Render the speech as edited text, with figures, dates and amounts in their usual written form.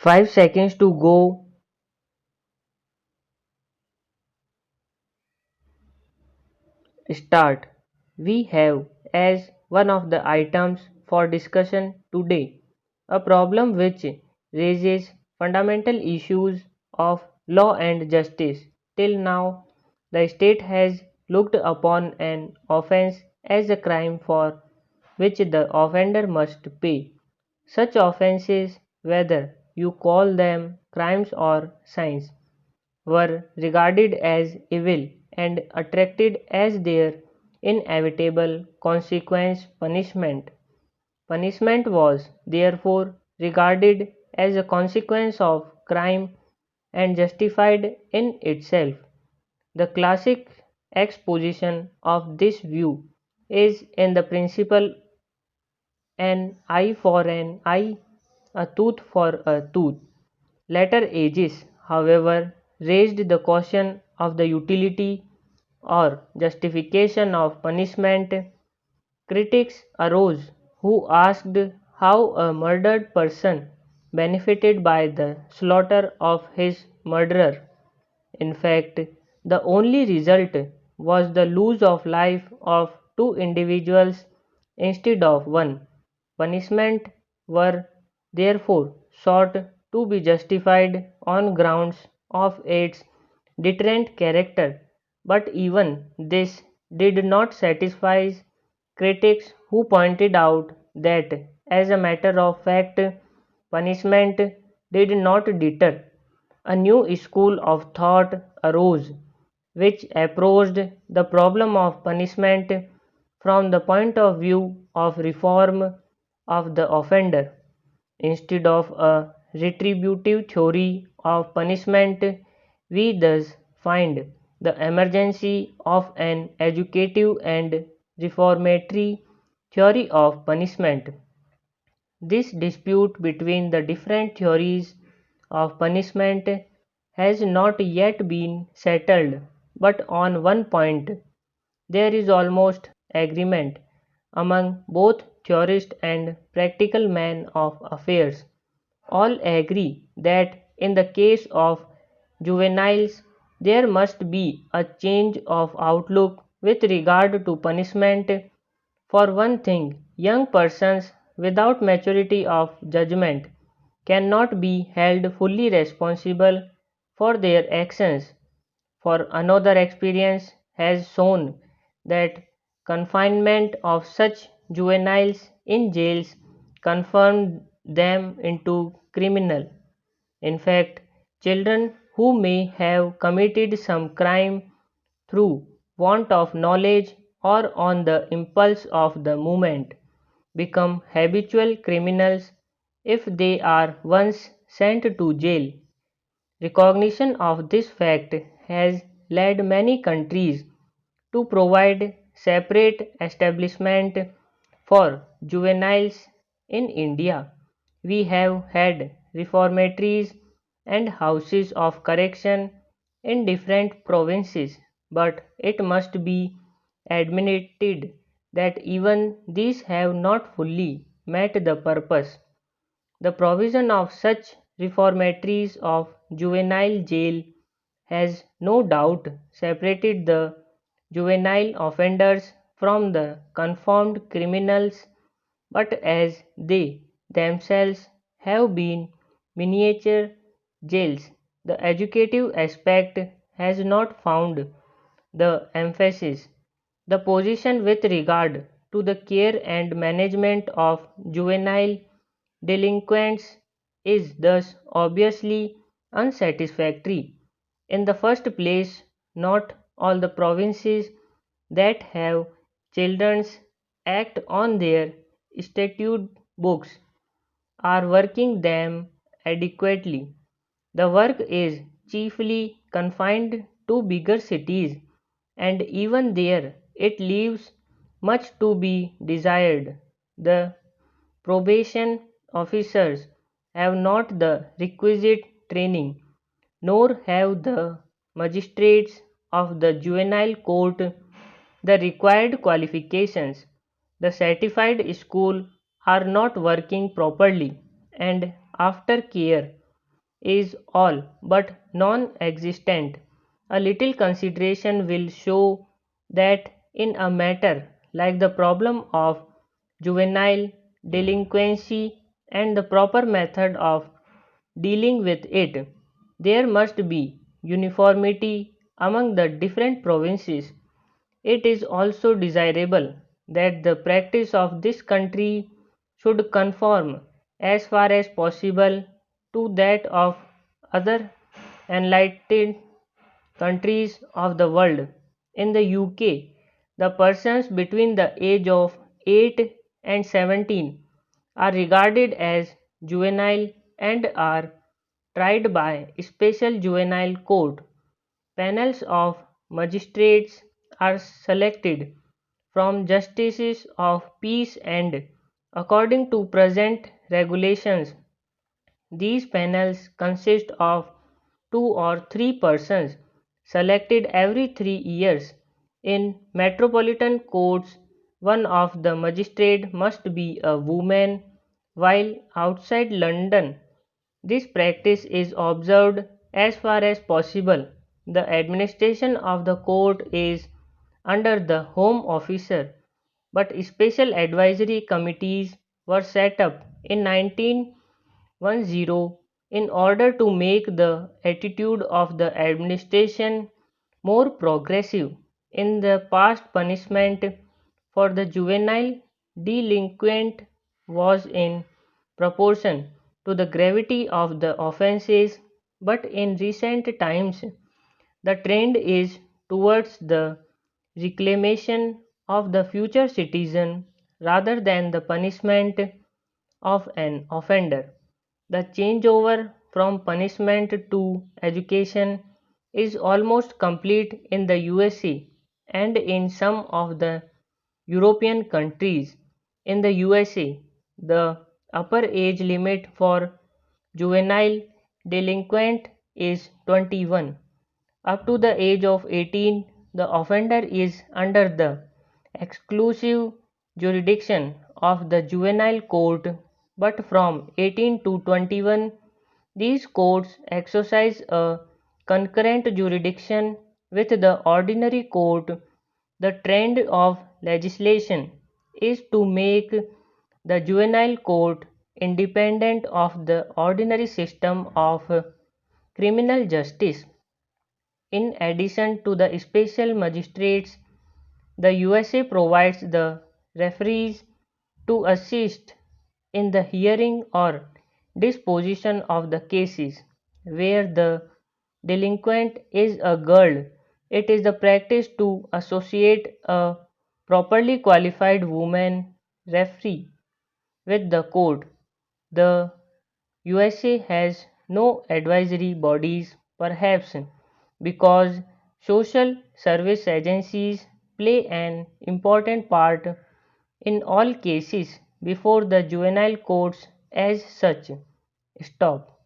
5 seconds to go. Start. We have as one of the items for discussion today a problem which raises fundamental issues of law and justice. Till now, the state has looked upon an offense as a crime for which the offender must pay. Such offenses, whether you call them crimes or sins, were regarded as evil and attracted as their inevitable consequence punishment. Punishment was therefore regarded as a consequence of crime and justified in itself. The classic exposition of this view is in the principle an eye for an eye, a tooth for a tooth. Later ages, however, raised the question of the utility or justification of punishment. Critics arose who asked how a murdered person benefited by the slaughter of his murderer. In fact, the only result was the loss of life of two individuals instead of one. Punishment were therefore sought to be justified on grounds of its deterrent character, but even this did not satisfy critics who pointed out that, as a matter of fact, punishment did not deter. A new school of thought arose which approached the problem of punishment from the point of view of reform of the offender. Instead of a retributive theory of punishment, we thus find the emergency of an educative and reformatory theory of punishment. This dispute between the different theories of punishment has not yet been settled, but on one point there is almost agreement among both theorists and practical men of affairs. All agree that in the case of juveniles there must be a change of outlook with regard to punishment. For one thing, young persons without maturity of judgment cannot be held fully responsible for their actions. For another, experience has shown that confinement of such juveniles in jails confirms them into criminal. In fact, children who may have committed some crime through want of knowledge or on the impulse of the moment become habitual criminals if they are once sent to jail. Recognition of this fact has led many countries to provide separate establishment for juveniles. In India, we have had reformatories and houses of correction in different provinces, but it must be admitted that even these have not fully met the purpose. The provision of such reformatories of juvenile jail has no doubt separated the juvenile offenders from the confirmed criminals, but as they themselves have been miniature jails, the educative aspect has not found the emphasis. The position with regard to the care and management of juvenile delinquents is thus obviously unsatisfactory. In the first place, not all the provinces that have children's act on their statute books are working them adequately. The work is chiefly confined to bigger cities, and even there it leaves much to be desired. The probation officers have not the requisite training, nor have the magistrates of the juvenile court the required qualifications. The certified schools are not working properly, and after care is all but non-existent. A little consideration will show that in a matter like the problem of juvenile delinquency and the proper method of dealing with it, there must be uniformity among the different provinces. It is also desirable that the practice of this country should conform as far as possible to that of other enlightened countries of the world. In the UK, the persons between the age of 8 and 17 are regarded as juvenile and are tried by special juvenile court. Panels of magistrates are selected from justices of peace and, according to present regulations, these panels consist of 2 or 3 persons selected every 3 years. In metropolitan courts, one of the magistrates must be a woman, while outside London this practice is observed as far as possible. The administration of the court is under the Home Officer, but special advisory committees were set up in 1910 in order to make the attitude of the administration more progressive. In the past, punishment for the juvenile delinquent was in proportion to the gravity of the offences, but in recent times the trend is towards the reclamation of the future citizen rather than the punishment of an offender. The changeover from punishment to education is almost complete in the USA and in some of the European countries. In the USA, the upper age limit for juvenile delinquent is 21. Up to the age of 18, the offender is under the exclusive jurisdiction of the juvenile court, but from 18 to 21, these courts exercise a concurrent jurisdiction with the ordinary court. The trend of legislation is to make the juvenile court independent of the ordinary system of criminal justice. In addition to the special magistrates, the USA provides the referees to assist in the hearing or disposition of the cases. Where the delinquent is a girl, it is the practice to associate a properly qualified woman referee with the court. The USA has no advisory bodies, perhaps because social service agencies play an important part in all cases before the juvenile courts as such. Stop.